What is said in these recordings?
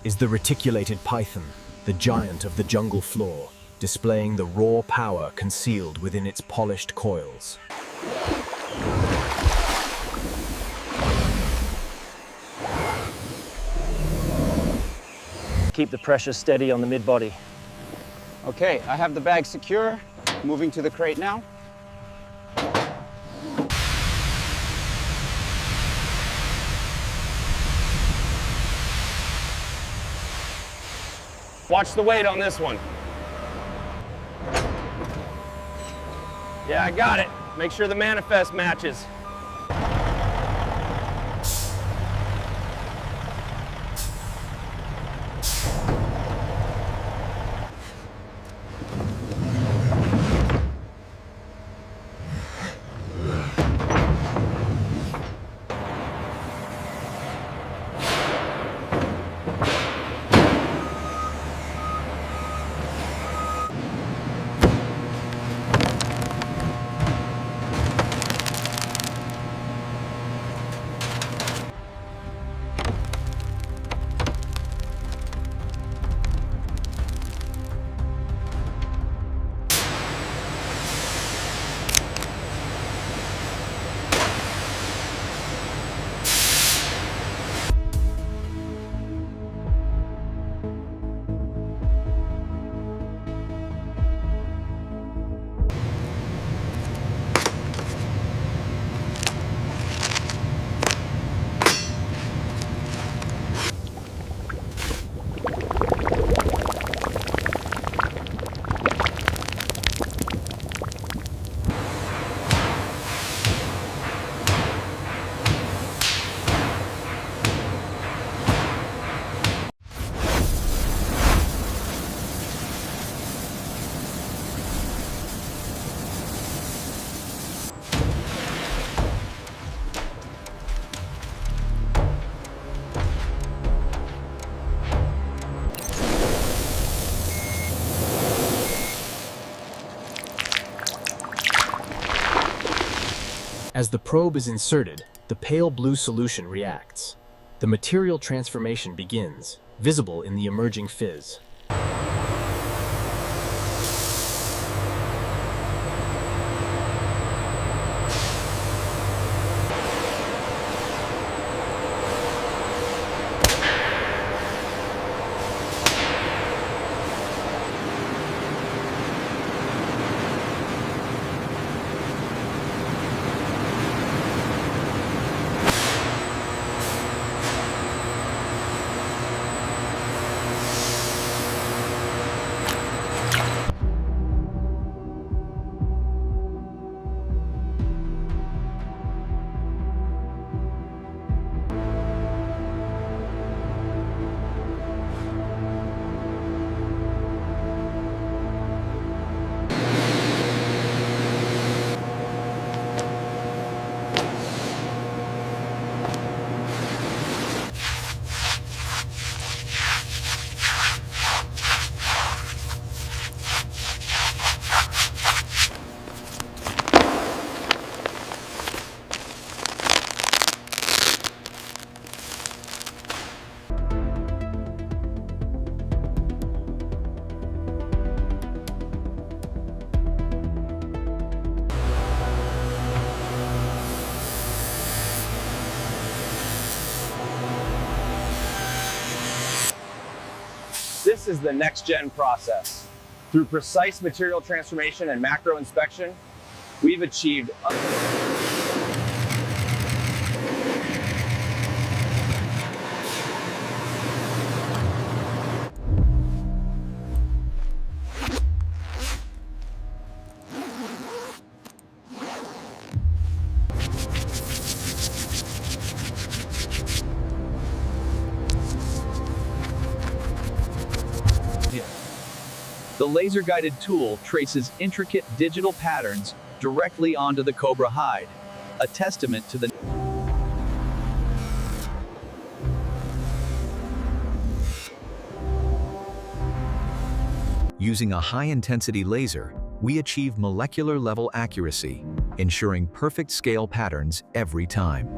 is the reticulated python, the giant of the jungle floor, displaying the raw power concealed within its polished coils. Keep the pressure steady on the mid-body. Okay, I have the bag secure. Moving to the crate now. Watch the weight on this one. Yeah, I got it. Make sure the manifest matches. As the probe is inserted, the pale blue solution reacts. The material transformation begins, visible in the emerging fizz. This is the next-gen process. Through precise material transformation and macro inspection, we've achieved The laser-guided tool traces intricate digital patterns directly onto the Cobra hide, a testament to the Using a high-intensity laser, we achieve molecular-level accuracy, ensuring perfect scale patterns every time.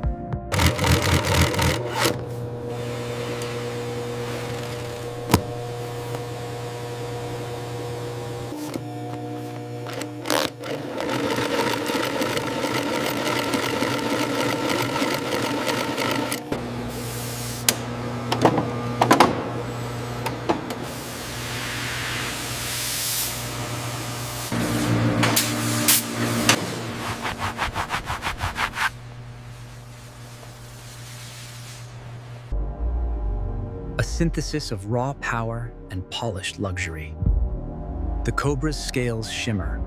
synthesis of raw power and polished luxury. The Cobra's scales shimmer,